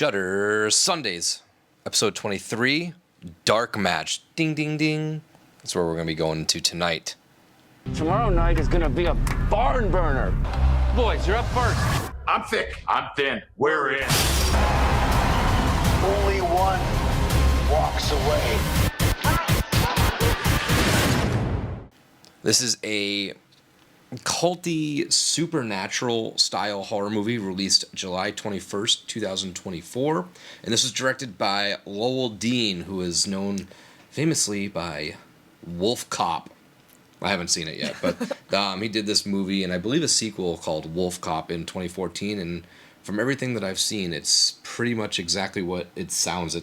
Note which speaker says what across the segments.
Speaker 1: Shudder Sundays, episode 23, Dark Match. Ding, ding, ding. That's where we're going to be going to tonight.
Speaker 2: Tomorrow night is going to be a barn burner. Boys, you're up first.
Speaker 3: I'm thick. I'm thin. We're in.
Speaker 4: Only one walks away.
Speaker 1: This is a culty supernatural style horror movie released July 21st, 2024. And this was directed by Lowell Dean, who is known famously by Wolf Cop. I haven't seen it yet, but he did this movie and I believe a sequel called Wolf Cop in 2014. And from everything that I've seen, it's pretty much exactly what it sounds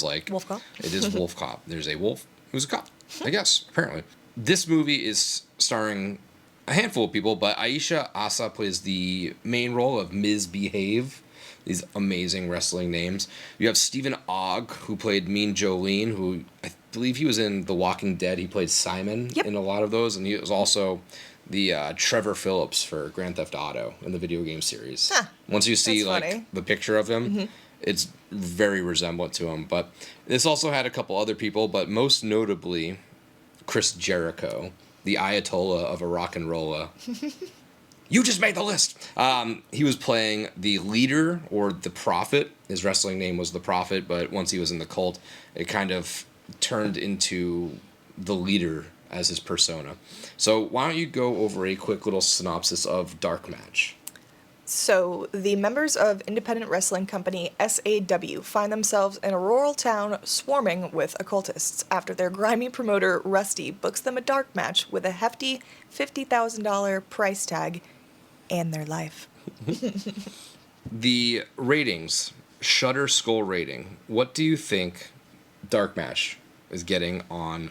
Speaker 1: like.
Speaker 5: Wolf Cop?
Speaker 1: It is Wolf Cop. There's a wolf who's a cop, I guess, apparently. This movie is starring a handful of people, but Ayisha Issa plays the main role of Ms. Behave. These amazing wrestling names. You have Stephen Ogg, who played Mean Jolene, who I believe he was in The Walking Dead. He played Simon in a lot of those, and he was also the Trevor Phillips for Grand Theft Auto in the video game series.
Speaker 5: Huh.
Speaker 1: Once you see
Speaker 5: That's
Speaker 1: the picture of him, it's very resemblant to him. But this also had a couple other people, but most notably Chris Jericho, the Ayatollah of a rock and rolla. You just made the list. He was playing the leader or the prophet. His wrestling name was the prophet, but once he was in the cult, it kind of turned into the leader as his persona. So why don't you go over a quick little synopsis of Dark Match?
Speaker 5: So, the members of independent wrestling company SAW find themselves in a rural town swarming with occultists after their grimy promoter, Rusty, books them a dark match with a hefty $50,000 price tag and their life.
Speaker 1: The ratings, Shudder Skull rating. What do you think Dark Match is getting on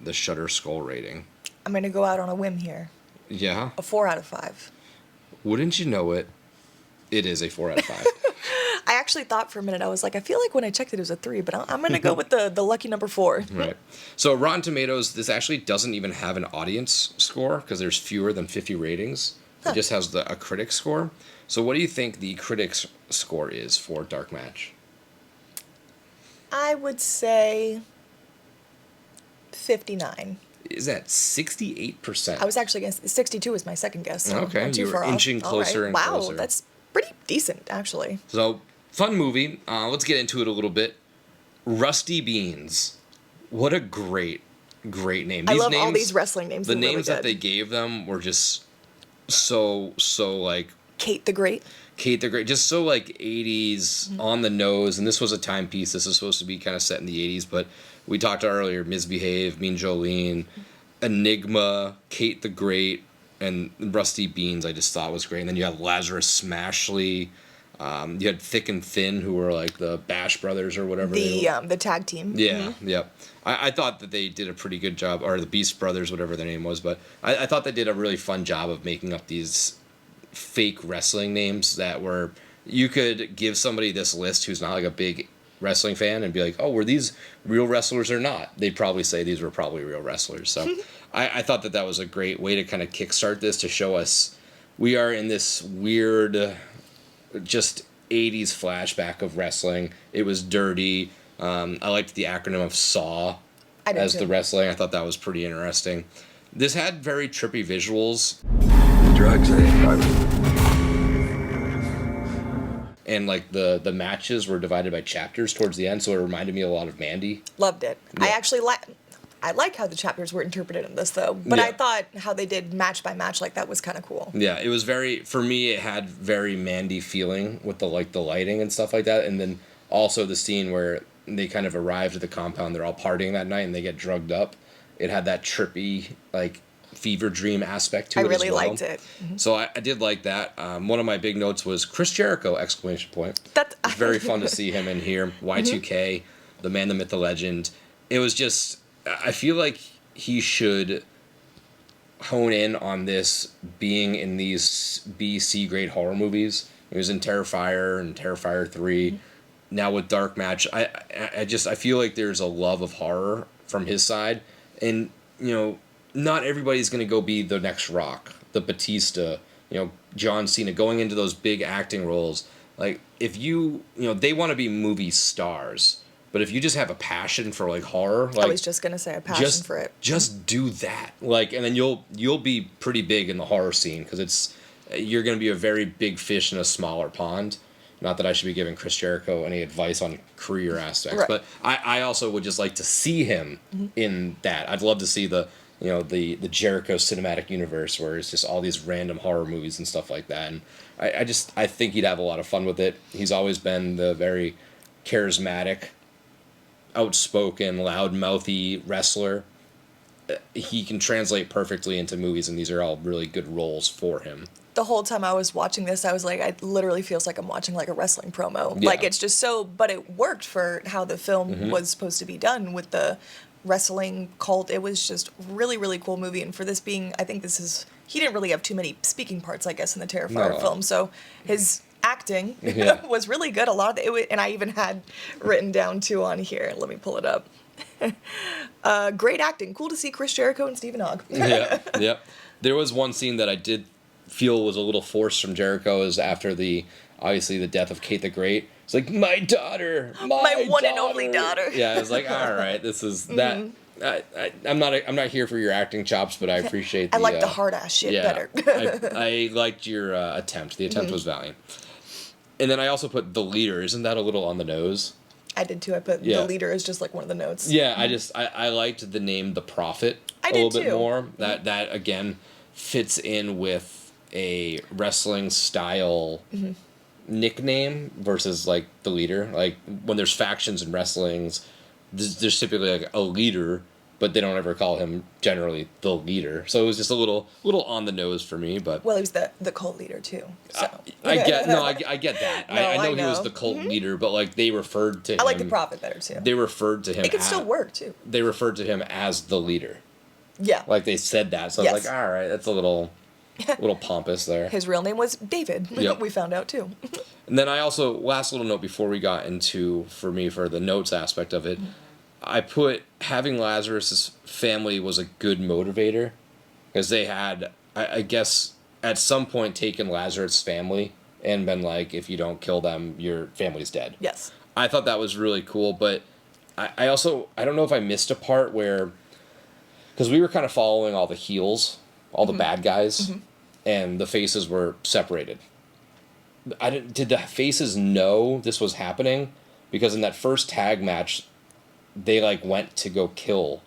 Speaker 1: the Shudder Skull rating?
Speaker 5: I'm going to go out on a whim here.
Speaker 1: Yeah?
Speaker 5: A 4 out of 5.
Speaker 1: Wouldn't you know it? It is a 4 out of 5.
Speaker 5: I actually thought for a minute, I was like, I feel like when I checked it, it was a 3, but I'm going to go with the lucky number 4.
Speaker 1: Right. So Rotten Tomatoes, this actually doesn't even have an audience score because there's fewer than 50 ratings. It just has a critic score. So what do you think the critics score is for Dark Match?
Speaker 5: I would say 59.
Speaker 1: Is that 68%?
Speaker 5: I was actually going to 62 is my second guess. So
Speaker 1: Okay,
Speaker 5: not too
Speaker 1: you were
Speaker 5: far off.
Speaker 1: inching closer and
Speaker 5: wow,
Speaker 1: closer.
Speaker 5: Wow, that's pretty decent, actually.
Speaker 1: So, fun movie. Let's get into it a little bit. Rusty Beans. What a great name.
Speaker 5: I love all these wrestling names.
Speaker 1: The
Speaker 5: They're
Speaker 1: names
Speaker 5: really
Speaker 1: that they gave them were just so like...
Speaker 5: Kate the Great.
Speaker 1: Kate the Great. Just so like 80s on the nose. And this was a timepiece. This is supposed to be kind of set in the 80s. But we talked earlier, Ms. Behave, Mean Jolene, Enigma, Kate the Great, and Rusty Beans I just thought was great. And then you had Lazarus Smashley. You had Thick and Thin, who were like the Bash Brothers or whatever.
Speaker 5: The tag team.
Speaker 1: Yeah, yeah. I thought that they did a pretty good job, or the Beast Brothers, whatever their name was. But I thought they did a really fun job of making up these fake wrestling names that were... You could give somebody this list who's not like a big wrestling fan and be like, oh, were these real wrestlers or not? They'd probably say these were probably real wrestlers. So I thought that was a great way to kind of kickstart this, to show us we are in this weird, just 80s flashback of wrestling. It was dirty. I liked the acronym of SAW as the wrestling. I thought that was pretty interesting. This had very trippy visuals.
Speaker 4: Drugs, eh?
Speaker 1: And like the matches were divided by chapters towards the end, so it reminded me a lot of Mandy.
Speaker 5: Loved it.
Speaker 1: Yeah.
Speaker 5: I actually I like how the chapters were interpreted in this, though. But I thought how they did match by match like that was kind of cool.
Speaker 1: Yeah, it was for me, it had very Mandy feeling with the lighting and stuff like that. And then also the scene where they kind of arrived at the compound, they're all partying that night and they get drugged up. It had that trippy, like, fever dream aspect to it as well.
Speaker 5: I really liked it. Mm-hmm.
Speaker 1: So I did like that. One of my big notes was Chris Jericho, exclamation point. It's very fun to see him in here. Y2K, the man, the myth, the legend. It was just... I feel like he should hone in on this being in these B-C grade horror movies. He was in Terrifier and Terrifier 3. Now with Dark Match, I feel like there's a love of horror from his side. And, you know, not everybody's going to go be the next Rock, the Batista, John Cena, going into those big acting roles. like if they want to be movie stars, but if you just have a passion for like horror, like
Speaker 5: I was just gonna say a passion for it.
Speaker 1: Just do that, like, and then you'll be pretty big in the horror scene because you're gonna be a very big fish in a smaller pond. Not that I should be giving Chris Jericho any advice on career aspects,
Speaker 5: Right.
Speaker 1: but I also would just like to see him in that. I'd love to see the Jericho cinematic universe where it's just all these random horror movies and stuff like that. And I think he'd have a lot of fun with it. He's always been the very charismatic, outspoken, loud-mouthy wrestler. He can translate perfectly into movies, and these are all really good roles for him.
Speaker 5: The whole time I was watching this, I was like, it literally feels like I'm watching like a wrestling promo.
Speaker 1: Yeah.
Speaker 5: Like it's just so, but it worked for how the film was supposed to be done with the wrestling cult. It was just really, really cool movie. And for this being, I think he didn't really have too many speaking parts, I guess, in the Terrifier film. So his acting was really good. A lot of it, and I even had written down too on here. Let me pull it up. Great acting. Cool to see Chris Jericho and Stephen Hogg.
Speaker 1: Yeah. There was one scene that I did feel was a little forced from Jericho is after obviously the death of Kate the Great. It's like, my daughter, my
Speaker 5: one and only daughter.
Speaker 1: Yeah, I was like, all right, this is that. I'm not here for your acting chops, but I appreciate.
Speaker 5: I like the hard ass shit better.
Speaker 1: I liked your attempt. The attempt was valiant. And then I also put the leader. Isn't that a little on the nose?
Speaker 5: I did too. I put the leader as just like one of the notes.
Speaker 1: Yeah, I liked the name The Prophet
Speaker 5: a
Speaker 1: little bit more. That again fits in with a wrestling style nickname versus like the leader. Like when there's factions in wrestlings, there's typically like a leader, but they don't ever call him generally the leader. So it was just a little on the nose for me. But
Speaker 5: well, he was the cult leader too. So
Speaker 1: I get that.
Speaker 5: No,
Speaker 1: I know
Speaker 5: I
Speaker 1: he was
Speaker 5: know.
Speaker 1: the cult leader, but like they referred to him.
Speaker 5: I like the Prophet better too.
Speaker 1: They referred to him.
Speaker 5: It could still work too.
Speaker 1: They referred to him as the leader.
Speaker 5: Yeah.
Speaker 1: Like they said that, so I was like, all right, that's a little pompous there.
Speaker 5: His real name was David.
Speaker 1: Yep.
Speaker 5: We found out too.
Speaker 1: And then I also, last little note before we got into, for the notes aspect of it, I put having Lazarus' family was a good motivator because they had, I guess, at some point taken Lazarus' family and been like, if you don't kill them, your family's dead.
Speaker 5: Yes.
Speaker 1: I thought that was really cool, but I also, I don't know if I missed a part where, because we were kind of following all the heels, all the bad guys, and the faces were separated. Did the faces know this was happening? Because in that first tag match, they like went to go kill.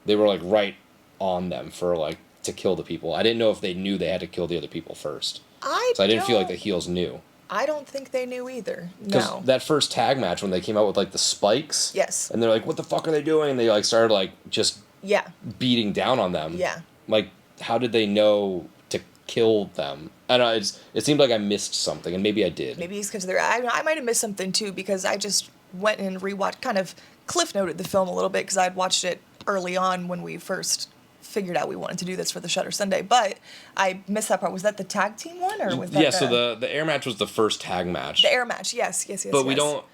Speaker 1: They were like right on them for like to kill the people. I didn't know if they knew they had to kill the other people first. So I didn't feel like the heels knew.
Speaker 5: I don't think they knew either.
Speaker 1: Because
Speaker 5: No.
Speaker 1: that first tag match when they came out with like the spikes.
Speaker 5: Yes.
Speaker 1: And they're like, what the fuck are they doing? And they like started like just
Speaker 5: Yeah.
Speaker 1: beating down on them.
Speaker 5: Yeah.
Speaker 1: Like, how did they know to kill them? I don't know, it seemed like I missed something, and maybe I did.
Speaker 5: Maybe it's because I might have missed something too because I just went and rewatched, kind of cliff noted the film a little bit because I'd watched it early on when we first figured out we wanted to do this for the Shudder Sunday, but I missed that part. Was that the tag team one or was that
Speaker 1: Yeah, so the air match was the first tag match.
Speaker 5: the air match? Yes.
Speaker 1: But we
Speaker 5: yes.
Speaker 1: don't.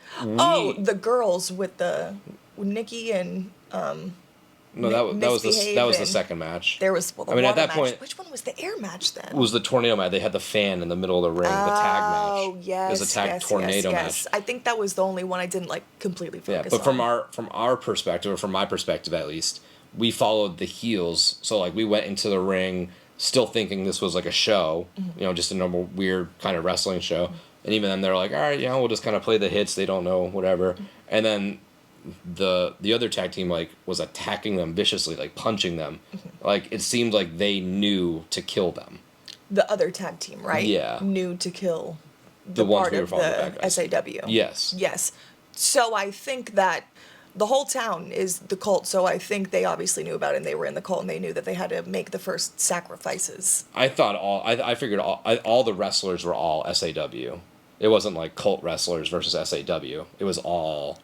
Speaker 5: Oh, the girls with Nikki and
Speaker 1: No, that was the
Speaker 5: Misbehave
Speaker 1: second match.
Speaker 5: there was the
Speaker 1: I mean, at
Speaker 5: water
Speaker 1: that
Speaker 5: match.
Speaker 1: point-
Speaker 5: Which one was the air match then?
Speaker 1: It was the tornado match. They had the fan in the middle of the ring. The tag match.
Speaker 5: Oh yes,
Speaker 1: It was a tag tornado
Speaker 5: yes.
Speaker 1: match.
Speaker 5: I think that was the only one I didn't like completely
Speaker 1: Yeah,
Speaker 5: focus
Speaker 1: but from
Speaker 5: on.
Speaker 1: our perspective, or from my perspective at least, we followed the heels. So like we went into the ring still thinking this was like a show, just a normal weird kind of wrestling show. And even then they're like, all right, we'll just kind of play the hits. They don't know, whatever. And then the other tag team like was attacking them viciously, like punching them. Like it seemed like they knew to kill them.
Speaker 5: The other tag team, right?
Speaker 1: Yeah.
Speaker 5: Knew to kill
Speaker 1: The ones we were following, the bad
Speaker 5: the
Speaker 1: guys.
Speaker 5: SAW.
Speaker 1: Yes.
Speaker 5: Yes. So I think that the whole town is the cult, so I think they obviously knew about it and they were in the cult and they knew that they had to make the first sacrifices.
Speaker 1: I thought I figured all the wrestlers were all SAW. It wasn't like cult wrestlers versus SAW. It was all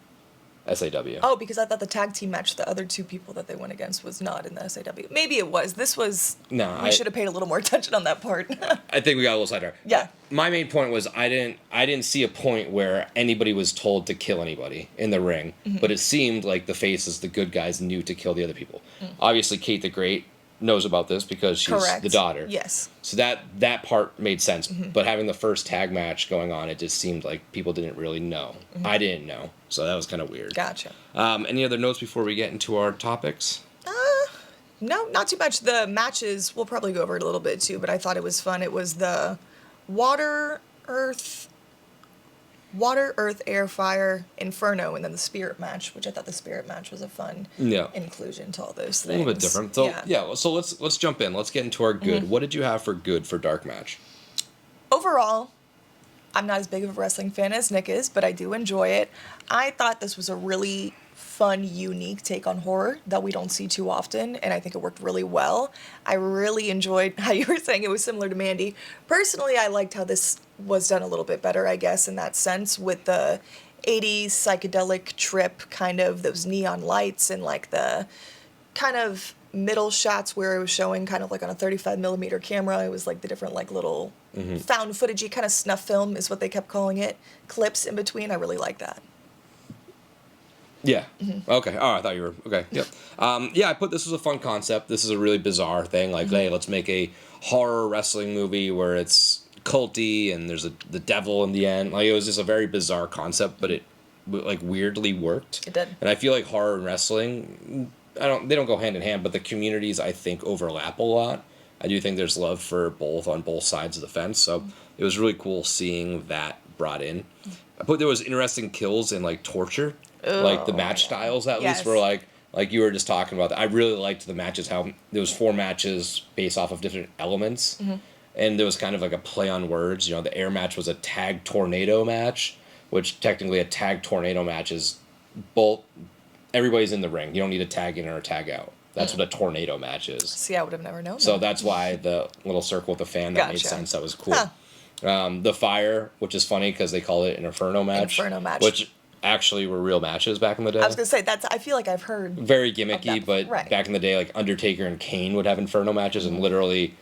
Speaker 1: SAW.
Speaker 5: Oh, because I thought the tag team match, the other two people that they went against was not in the SAW. Maybe it was. This was...
Speaker 1: No,
Speaker 5: we should have paid a little more attention on that part.
Speaker 1: I think we got a little sidetracked.
Speaker 5: Yeah.
Speaker 1: My main point was I didn't see a point where anybody was told to kill anybody in the ring, but it seemed like the faces, the good guys, knew to kill the other people. Obviously, Kate the Great knows about this because she's
Speaker 5: Correct.
Speaker 1: the daughter.
Speaker 5: Yes.
Speaker 1: So that part made sense. But having the first tag match going on, it just seemed like people didn't really know. I didn't know. So that was kind of weird.
Speaker 5: Gotcha.
Speaker 1: Any other notes before we get into our topics?
Speaker 5: No, not too much. The matches, we'll probably go over it a little bit too, but I thought it was fun. It was the water, earth, air, fire, inferno, and then the spirit match, which I thought the spirit match was a fun inclusion to all those things.
Speaker 1: A little bit different. So so let's jump in. Let's get into our good. What did you have for good for Dark Match?
Speaker 5: Overall, I'm not as big of a wrestling fan as Nick is, but I do enjoy it. I thought this was a really fun, unique take on horror that we don't see too often, and I think it worked really well. I really enjoyed how you were saying it was similar to Mandy. Personally, I liked how this was done a little bit better, I guess, in that sense, with the 80s psychedelic trip, kind of those neon lights and like the kind of middle shots where it was showing kind of like on a 35 millimeter camera. It was like the different like little found footagey kind of snuff film is what they kept calling it. Clips in between. I really like that.
Speaker 1: Yeah. Okay. Oh, I thought you were okay. Yep. I put this was a fun concept. This is a really bizarre thing. Like, hey, let's make a horror wrestling movie where it's culty and there's the devil in the end. Like, it was just a very bizarre concept, but it like weirdly worked.
Speaker 5: It did.
Speaker 1: And I feel like horror and wrestling, they don't go hand in hand, but the communities I think overlap a lot. I do think there's love for both on both sides of the fence. So it was really cool seeing that brought in. I put there was interesting kills and like torture. Like the match styles at least were like you were just talking about. I really liked the matches, how there was 4 matches based off of different elements, and there was kind of like a play on words. You know, the air match was a tag tornado match, which technically a tag tornado match is both everybody's in the ring. You don't need a tag in or a tag out. That's what a tornado match is.
Speaker 5: See, I would have never known.
Speaker 1: So that's why the little circle with the fan that made sense. That was cool. The fire, which is funny because they call it an inferno match. Which actually were real matches back in the day.
Speaker 5: I was gonna say I feel like I've heard
Speaker 1: very gimmicky, but back in the day, like Undertaker and Kane would have inferno matches, and literally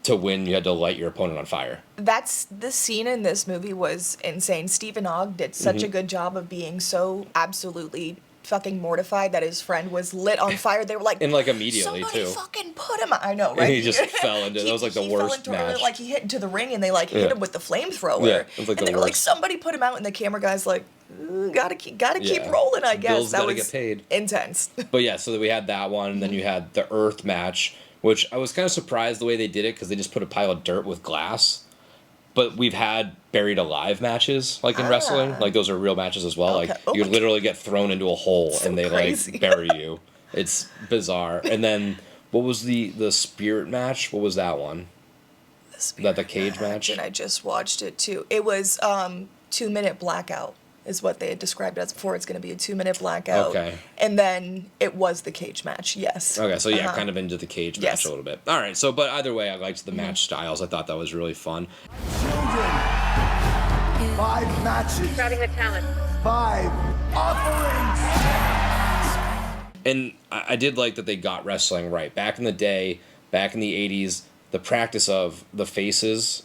Speaker 1: to win you had to light your opponent on fire.
Speaker 5: That's the scene in this movie was insane. Stephen Ogg did such a good job of being so absolutely fucking mortified that his friend was lit on fire. They were like,
Speaker 1: and like immediately
Speaker 5: somebody
Speaker 1: too.
Speaker 5: Fucking put him. I know, right?
Speaker 1: And he just fell into. That was like the worst match.
Speaker 5: Like he hit into the ring and they like hit him with the flamethrower. Yeah, it was like and they were like, somebody put him out, and the camera guy's like, gotta keep rolling. I guess
Speaker 1: Bill's
Speaker 5: that was
Speaker 1: get paid.
Speaker 5: Intense.
Speaker 1: But yeah, so we had that one, and then you had the Earth match, which I was kind of surprised the way they did it because they just put a pile of dirt with glass. But we've had buried alive matches, like in wrestling. Like, those are real matches as well. Okay. Like, you literally get thrown into a hole, and they, crazy. Like, bury you. It's bizarre. And then, what was the spirit match? What was that one? The cage match?
Speaker 5: And I just watched it, too. It was 2-minute blackout is what they had described it as before. It's going to be a 2-minute blackout. Okay. And then it was the cage match, yes.
Speaker 1: Okay, so yeah, kind of into the cage match a little bit. All right, so, but either way, I liked the match styles. I thought that was really fun.
Speaker 6: Children, 5 matches.
Speaker 7: Grabbing the talent.
Speaker 6: 5 offerings.
Speaker 1: And I did like that they got wrestling right. Back in the day, back in the 80s, the practice of the faces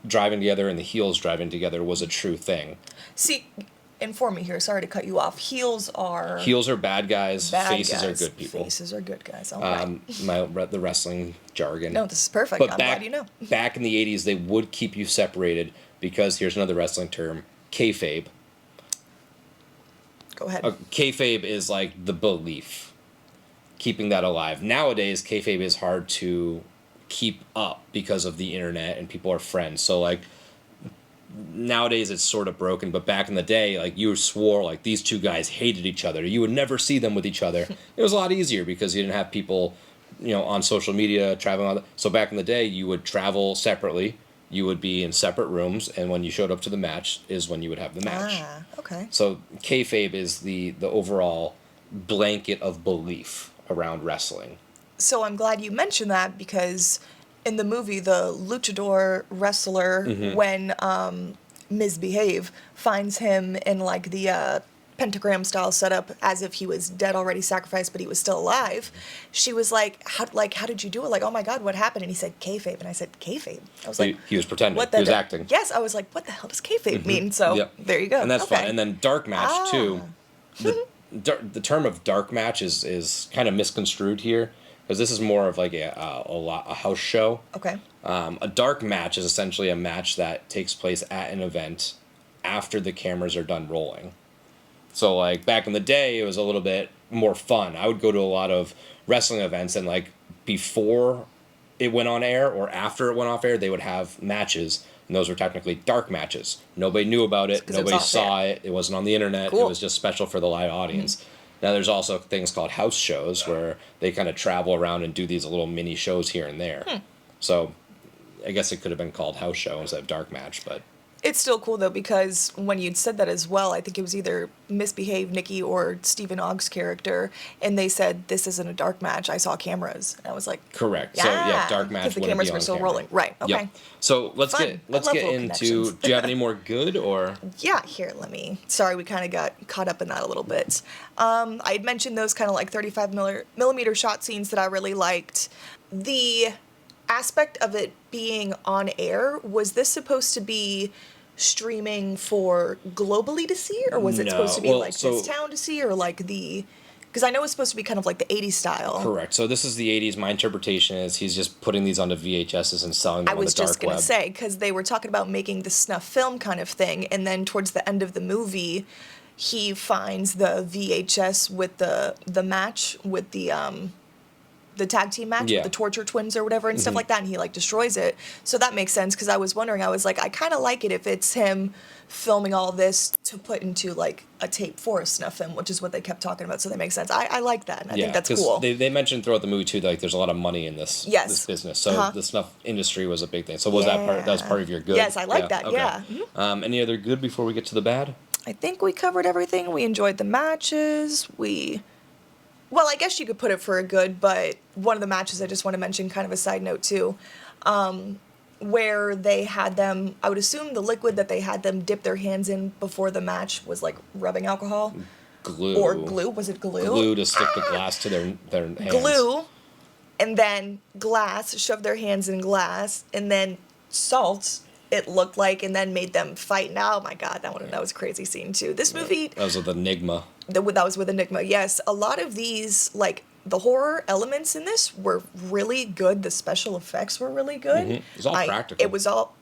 Speaker 1: driving together and the heels driving together was a true thing.
Speaker 5: See, inform me here. Sorry to cut you off. Heels are
Speaker 1: bad guys. Faces are good people.
Speaker 5: Faces are good guys. All right.
Speaker 1: The wrestling jargon.
Speaker 5: No, this is perfect.
Speaker 1: But
Speaker 5: I'm glad you know.
Speaker 1: Back in the 80s, they would keep you separated because here's another wrestling term: kayfabe.
Speaker 5: Go ahead.
Speaker 1: Kayfabe is like the belief, keeping that alive. Nowadays, kayfabe is hard to keep up because of the internet and people are friends. So like. Nowadays it's sort of broken, but back in the day, like, you swore like these two guys hated each other. You would never see them with each other. It was a lot easier because you didn't have people, on social media traveling. So back in the day, you would travel separately. You would be in separate rooms, and when you showed up to the match is when you would have the match.
Speaker 5: Ah, okay.
Speaker 1: So kayfabe is the overall blanket of belief around wrestling.
Speaker 5: So I'm glad you mentioned that because in the movie, the luchador wrestler, when Misbehave finds him in like the pentagram style setup as if he was dead already, sacrificed, but he was still alive, she was like, how did you do it? Like, oh my God, what happened? And he said, kayfabe. And I said, kayfabe. I was like,
Speaker 1: he was pretending. He was acting.
Speaker 5: Yes, I was like, what the hell does kayfabe mean? So there you go.
Speaker 1: And that's fine. And then dark match too. The term of dark match is kind of misconstrued here. because this is more of like a house show.
Speaker 5: Okay.
Speaker 1: A dark match is essentially a match that takes place at an event after the cameras are done rolling. So, like, back in the day, it was a little bit more fun. I would go to a lot of wrestling events, and, like, before it went on air or after it went off air, they would have matches, and those were technically dark matches. Nobody knew about it. Nobody saw it. It wasn't on the internet. Cool. It was just special for the live audience. Mm-hmm. Now, there's also things called house shows where they kind of travel around and do these little mini shows here and there. So, I guess it could have been called house show instead of dark match, but...
Speaker 5: It's still cool, though, because when you'd said that as well, I think it was either Misbehave Nikki or Stephen Ogg's character, and they said, this isn't a dark match, I saw cameras. And I was like...
Speaker 1: Correct. Yeah, so, yeah, dark match
Speaker 5: because the cameras were still rolling. Right, okay. Yep.
Speaker 1: So, let's get into... Do you have any more good, or...?
Speaker 5: Yeah, here, let me... Sorry, we kind of got caught up in that a little bit. I had mentioned those kind of like 35 millimeter shot scenes that I really liked. The aspect of it being on air, was this supposed to be streaming for globally to see, or was it supposed to be this town to see, or like the... Because I know it's supposed to be kind of like the 80s style.
Speaker 1: Correct. So this is the 80s. My interpretation is he's just putting these onto VHSs and selling them on the dark web. I was just going
Speaker 5: to say, because they were talking about making the snuff film kind of thing, and then towards the end of the movie, he finds the VHS with the match with the tag team match with the Torture Twins or whatever and stuff like that, and he like destroys it. So that makes sense, because I was wondering, I was like, I kind of like it if it's him filming all this to put into like a tape for a snuff film, which is what they kept talking about. So that makes sense. I like that, and I think that's cool.
Speaker 1: They mentioned throughout the movie too, like there's a lot of money in this business. So the snuff industry was a big thing. So was that was part of your good?
Speaker 5: Yes, I like that. Okay. Yeah.
Speaker 1: Mm-hmm. Any other good before we get to the bad?
Speaker 5: I think we covered everything. We enjoyed the matches. Well, I guess you could put it for a good, but one of the matches I just want to mention, kind of a side note too, where they had them, I would assume the liquid that they had them dip their hands in before the match was like rubbing alcohol.
Speaker 1: Glue.
Speaker 5: Or glue. Was it glue?
Speaker 1: Glue to stick the glass to their hands.
Speaker 5: Glue, and then glass, shove their hands in glass, and then salt, it looked like, and then made them fight. And oh my God, that was a crazy scene too. This movie...
Speaker 1: That was with Enigma.
Speaker 5: That was with Enigma, yes. A lot of these, like, the horror elements in this were really good. The special effects were really good.
Speaker 1: Mm-hmm. It was all practical.
Speaker 5: It was all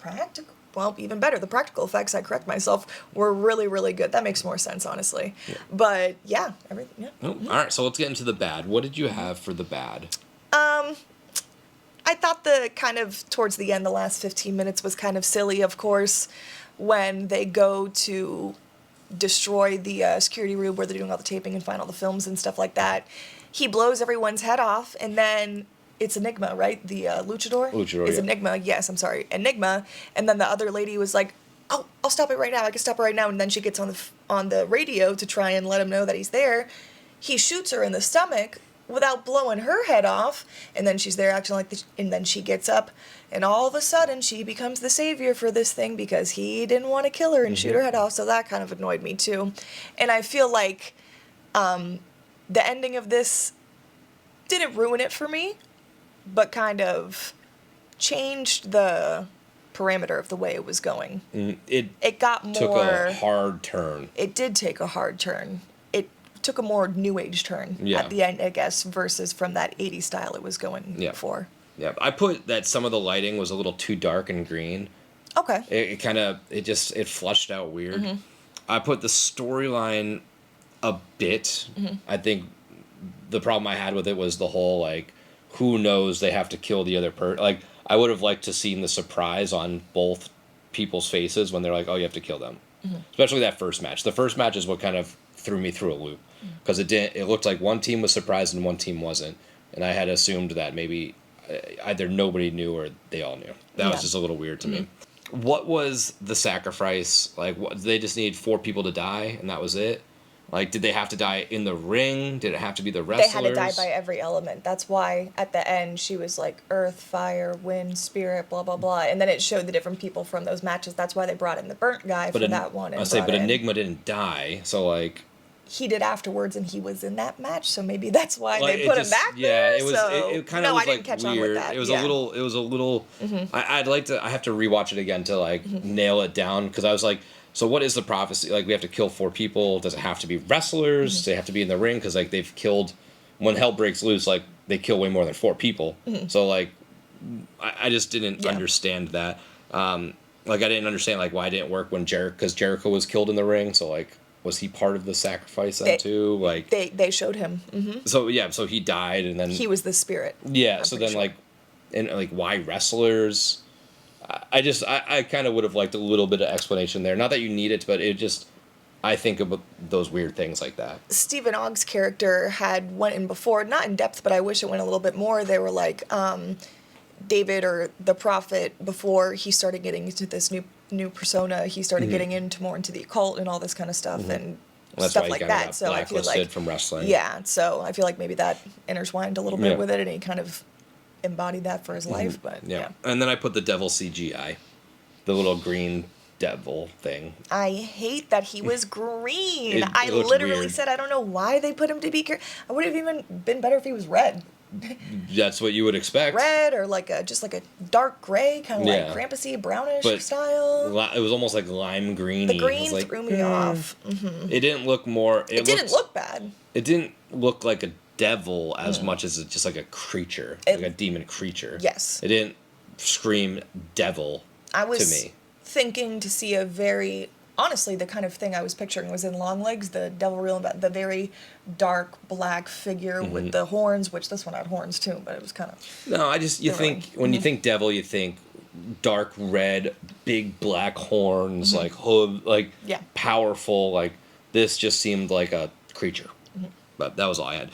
Speaker 5: practical. Well, even better. The practical effects, I correct myself, were really, really good. That makes more sense, honestly. Yeah. But, yeah, everything, yeah.
Speaker 1: Oh, all right, so let's get into the bad. What did you have for the bad?
Speaker 5: I thought the kind of, towards the end, the last 15 minutes was kind of silly, of course, when they go to destroy the security room where they're doing all the taping and find all the films and stuff like that. He blows everyone's head off, and then it's Enigma, right? The luchador?
Speaker 1: Luchador,
Speaker 5: is Enigma. Yes, I'm sorry. Enigma. And then the other lady was like, oh, I'll stop it right now. I can stop it right now. And then she gets on the radio to try and let him know that he's there. He shoots her in the stomach without blowing her head off, and then she's there acting like and then she gets up, and all of a sudden she becomes the savior for this thing because he didn't want to kill her and shoot her head off, so that kind of annoyed me too. And I feel like the ending of this didn't ruin it for me, but kind of changed the parameter of the way it was going. It got more...
Speaker 1: took a hard turn.
Speaker 5: It did take a hard turn. Took a more new age turn at the end, I guess, versus from that 80s style it was going for.
Speaker 1: Yeah, I put that some of the lighting was a little too dark and green.
Speaker 5: Okay.
Speaker 1: It flushed out weird. Mm-hmm. I put the storyline a bit. Mm-hmm. I think the problem I had with it was the whole, like, who knows they have to kill the other person. Like, I would have liked to seen the surprise on both people's faces when they're like, oh, you have to kill them. Mm-hmm. Especially that first match. The first match is what kind of threw me through a loop. Because it looked like one team was surprised and one team wasn't. And I had assumed that maybe either nobody knew or they all knew. That was just a little weird to me. What was the sacrifice? Like, they just needed 4 people to die and that was it? Like, did they have to die in the ring? Did it have to be the wrestlers?
Speaker 5: They had to die by every element. That's why at the end she was like earth, fire, wind, spirit, blah, blah, blah. And then it showed the different people from those matches. That's why they brought in the burnt guy for that one.
Speaker 1: But Enigma didn't die. So, like...
Speaker 5: He did afterwards, and he was in that match, so maybe that's why they put him back there.
Speaker 1: Yeah, it kind of was like catch weird. On with that. It was a little. Mm-hmm. I have to rewatch it again to like nail it down, because I was like, so what is the prophecy? Like, we have to kill 4 people. Does it have to be wrestlers? Mm-hmm. Do they have to be in the ring? Because like they've killed, when hell breaks loose, like they kill way more than 4 people. So like, I just didn't understand that. Like I didn't understand like why it didn't work when because Jericho was killed in the ring. So like, was he part of the sacrifice then too? Like
Speaker 5: they showed him.
Speaker 1: So yeah, so he died and then
Speaker 5: He was the spirit.
Speaker 1: Yeah.
Speaker 5: I'm
Speaker 1: So
Speaker 5: pretty
Speaker 1: then
Speaker 5: sure.
Speaker 1: like, and like why wrestlers? I kind of would have liked a little bit of explanation there. Not that you need it, but it just. I think about those weird things like that.
Speaker 5: Stephen Ogg's character had went in before, not in depth, but I wish it went a little bit more. They were like David or the Prophet before he started getting into this new persona. He started getting into the occult and all this kind of stuff and
Speaker 1: Well, that's
Speaker 5: stuff
Speaker 1: why he
Speaker 5: like
Speaker 1: kinda
Speaker 5: that.
Speaker 1: got
Speaker 5: So I feel
Speaker 1: blacklisted
Speaker 5: like
Speaker 1: from wrestling.
Speaker 5: Yeah, so I feel like maybe that intertwined a little bit
Speaker 1: Yeah.
Speaker 5: with it, and he kind of embodied that for his life. But yeah.
Speaker 1: And then I put the devil CGI, the little green devil thing.
Speaker 5: I hate that he was green.
Speaker 1: It
Speaker 5: I
Speaker 1: looked
Speaker 5: literally
Speaker 1: weird.
Speaker 5: said I don't know why they put him to be. I would have even been better if he was red.
Speaker 1: That's what you would expect.
Speaker 5: Red or like just like a dark gray, kind of
Speaker 1: Yeah.
Speaker 5: like Krampusy, brownish
Speaker 1: But
Speaker 5: style.
Speaker 1: It was almost like lime greeny.
Speaker 5: The
Speaker 1: It
Speaker 5: green
Speaker 1: was like,
Speaker 5: threw me off.
Speaker 1: It didn't look more.
Speaker 5: It didn't look bad.
Speaker 1: It didn't look like a devil as much as just like a creature, like a demon creature.
Speaker 5: Yes.
Speaker 1: It didn't scream devil
Speaker 5: I was
Speaker 1: to me.
Speaker 5: thinking to see a very honestly the kind of thing I was picturing was in Longlegs, the devil real the very dark black figure with the horns, which this one had horns too, but it was kind of
Speaker 1: No, you think when you think devil, you think dark red, big black horns, like hood, like powerful. Like this just seemed like a creature. But that was all I had.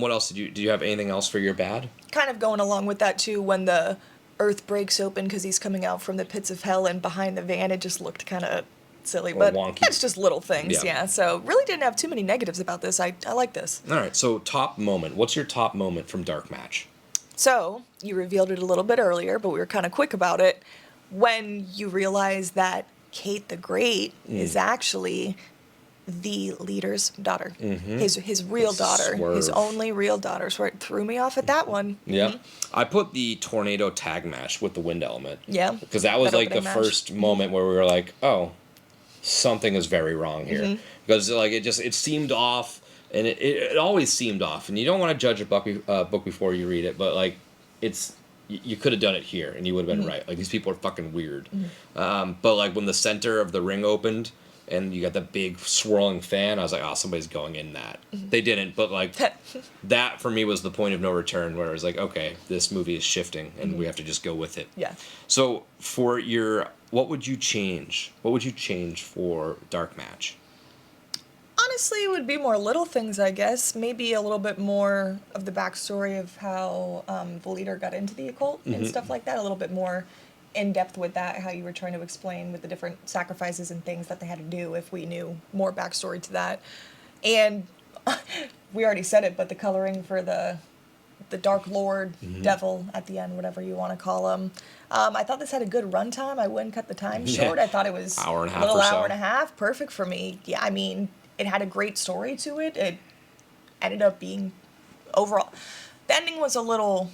Speaker 1: What else did you have anything else for your bad?
Speaker 5: kind of going along with that too when the earth breaks open because he's coming out from the pits of hell and behind the van it just looked kind of silly, but
Speaker 1: wonky.
Speaker 5: that's just little things.
Speaker 1: Yeah.
Speaker 5: Yeah, so really didn't have too many negatives about this. I like this.
Speaker 1: All right, so top moment. What's your top moment from Dark Match?
Speaker 5: So you revealed it a little bit earlier, but we were kind of quick about it when you realize that Kate the Great is actually the leader's daughter, his real daughter, his
Speaker 1: Swerve.
Speaker 5: only real daughter. So it threw me off at that one.
Speaker 1: Yeah, I put the tornado tag match with the wind element.
Speaker 5: Yeah,
Speaker 1: because that was
Speaker 5: that
Speaker 1: like the
Speaker 5: opening match.
Speaker 1: first moment where we were like, oh, something is very wrong here, because like it seemed off, and it always seemed off, and you don't want to judge a book before you read it, but like you could have done it here and you would have been right. Like these people are fucking weird. But like when the center of the ring opened and you got the big swirling fan, I was like, oh, somebody's going in that. They didn't, but like that for me was the point of no return, where it was like, okay, this movie is shifting and we have to just go with it.
Speaker 5: Yeah.
Speaker 1: So for what would you change? What would you change for Dark Match?
Speaker 5: Honestly, it would be more little things, I guess. Maybe a little bit more of the backstory of how the leader got into the occult and stuff like that. A little bit more in depth with that, how you were trying to explain with the different sacrifices and things that they had to do if we knew more backstory to that. And we already said it, but the coloring for the Dark Lord, Devil at the end, whatever you want to call him. I thought this had a good runtime. I wouldn't cut the time short. I thought it was
Speaker 1: Hour and a half
Speaker 5: little
Speaker 1: or so.
Speaker 5: hour and a half. Perfect for me. Yeah, I mean, it had a great story to it. It ended up being overall. The ending was a little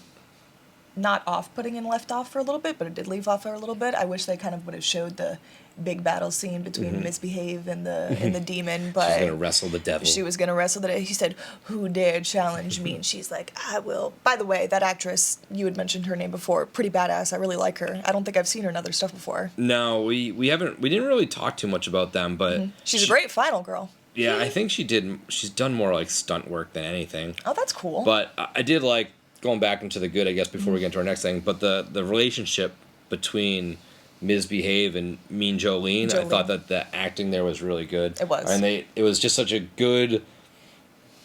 Speaker 5: not off-putting and left off for a little bit, but it did leave off for a little bit. I wish they kind of would have showed the big battle scene between Misbehave and the demon, but
Speaker 1: She's gonna wrestle the devil.
Speaker 5: she was gonna wrestle the. He said, "Who dare challenge me?" And she's like, "I will." By the way, that actress you had mentioned her name before, pretty badass. I really like her. I don't think I've seen her in other stuff before.
Speaker 1: No, we didn't really talk too much about them, but
Speaker 5: She's a great final girl.
Speaker 1: Yeah, I think she's done more like stunt work than anything.
Speaker 5: Oh, that's cool.
Speaker 1: But I did like going back into the good, I guess, before we get into our next thing. But the relationship between Misbehave and Mean Jolene, I thought that the acting there was really good.
Speaker 5: It was.
Speaker 1: And it was just such a good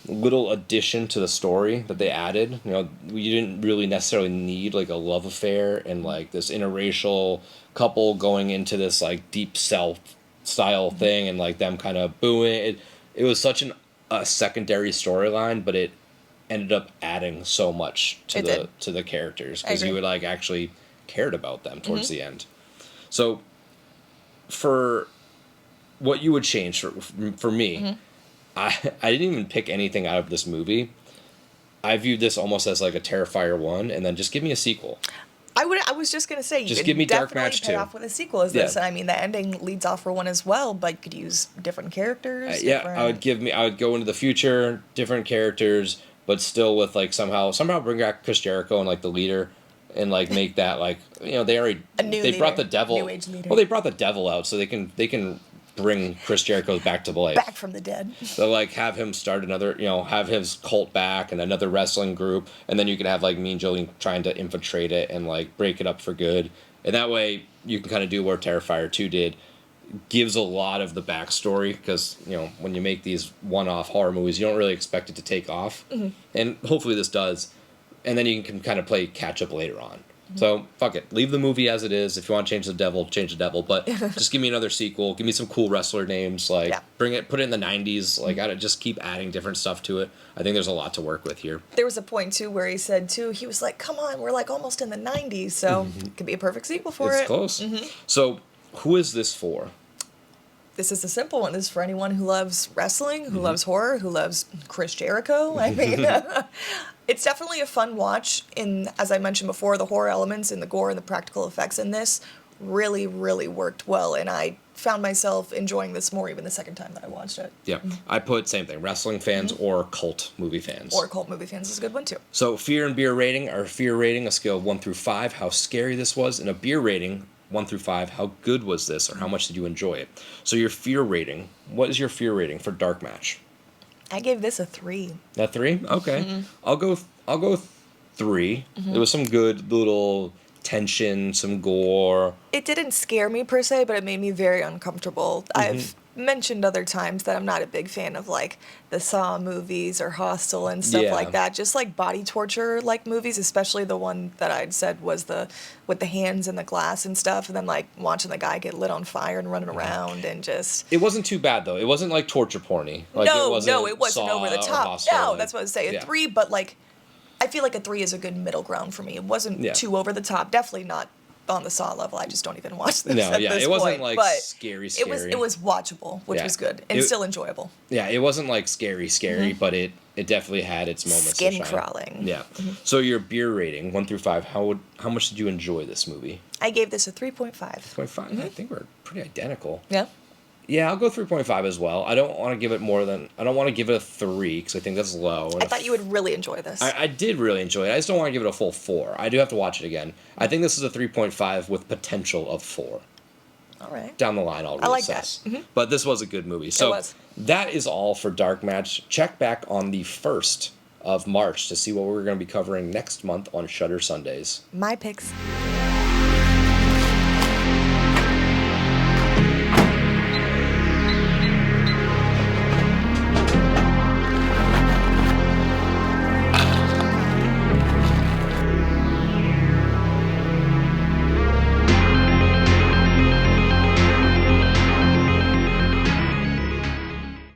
Speaker 1: little addition to the story that they added. You know, you didn't really necessarily need like a love affair and like this interracial couple going into this like deep South style thing and like them kind of booing. It was such a secondary storyline, but it ended up adding so much to the characters because you would like actually cared about them towards the end. So for what you would change for me, I didn't even pick anything out of this movie. I viewed this almost as like a Terrifier 1, and then just give me a sequel.
Speaker 5: I was just gonna say,
Speaker 1: Just
Speaker 5: you
Speaker 1: give me
Speaker 5: could
Speaker 1: Dark
Speaker 5: definitely
Speaker 1: Match
Speaker 5: pay
Speaker 1: 2.
Speaker 5: off with a sequel as this.
Speaker 1: Yeah.
Speaker 5: I mean, the ending leads off for one as well, but you could use different characters.
Speaker 1: I would go into the future, different characters, but still with like somehow bring back Chris Jericho and like the leader, and like make that like they already brought the devil.
Speaker 5: New age leader.
Speaker 1: Well, they brought the devil out, so they can bring Chris Jericho back to life.
Speaker 5: Back from the dead.
Speaker 1: So like have him start another, have his cult back and another wrestling group, and then you could have like Mean Joe trying to infiltrate it and like break it up for good, and that way you can kind of do what Terrifier 2 did. Gives a lot of the backstory because when you make these one-off horror movies, you don't really expect it to take off, and hopefully this does, and then you can kind of play catch up later on. So fuck it, leave the movie as it is. If you want to change the devil, but just give me another sequel. Give me some cool wrestler names, like put it in the 90s. Like I just keep adding different stuff to it. I think there's a lot to work with here.
Speaker 5: There was a point too where he said too, he was like, "Come on, we're like almost in the 90s, so it could be a perfect sequel for it."
Speaker 1: It's close. So who is this for?
Speaker 5: This is a simple one. This is for anyone who loves wrestling, who loves horror, who loves Chris Jericho. I mean, it's definitely a fun watch. As I mentioned before, the horror elements and the gore and the practical effects in this really, really worked well, and I found myself enjoying this more even the second time that I watched it.
Speaker 1: Yeah, I put same thing, wrestling fans or cult movie fans.
Speaker 5: Or cult movie fans is a good one too.
Speaker 1: So fear and beer rating, our fear rating, a scale of 1 through 5, how scary this was, and a beer rating, 1 through 5, how good was this, or how much did you enjoy it? So your fear rating, what is your fear rating for Dark Match?
Speaker 5: I gave this a 3.
Speaker 1: A 3? Okay. I'll go 3. There was some good little tension, some gore.
Speaker 5: It didn't scare me per se, but it made me very uncomfortable. I've mentioned other times that I'm not a big fan of like the Saw movies or Hostel and stuff like that. Just like body torture like movies, especially the one that I'd said was with the hands in the glass and stuff, and then like watching the guy get lit on fire and running around and just.
Speaker 1: It wasn't too bad though. It wasn't like torture porny. Like,
Speaker 5: it wasn't
Speaker 1: Saw
Speaker 5: over the top.
Speaker 1: Hostel,
Speaker 5: No, that's what I was saying. A 3, but like I feel like a 3 is a good middle ground for me. It wasn't too over the top. Definitely not on the Saw level. I just don't even watch this.
Speaker 1: No,
Speaker 5: at
Speaker 1: yeah,
Speaker 5: this
Speaker 1: it wasn't
Speaker 5: point,
Speaker 1: like
Speaker 5: but
Speaker 1: scary.
Speaker 5: It was watchable, which was good and still enjoyable.
Speaker 1: Yeah, it wasn't like scary, but it definitely had its moments.
Speaker 5: Skin crawling.
Speaker 1: Yeah. So your beer rating, 1 through 5, how much did you enjoy this movie?
Speaker 5: I gave this a 3.5.
Speaker 1: 3.5. I think we're pretty identical.
Speaker 5: Yeah.
Speaker 1: Yeah, I'll go 3.5 as well. I don't want to give it I don't want to give it a 3 because I think that's low.
Speaker 5: I thought you would really enjoy this.
Speaker 1: I did really enjoy it. I just don't want to give it a full 4. I do have to watch it again. I think this is a 3.5 with potential of 4.
Speaker 5: All right.
Speaker 1: Down the line, I'll reassess.
Speaker 5: I like that.
Speaker 1: But this was a good movie. So that is all for Dark Match. Check back on the 1st of March to see what we're going to be covering next month on Shudder Sundays.
Speaker 5: My picks.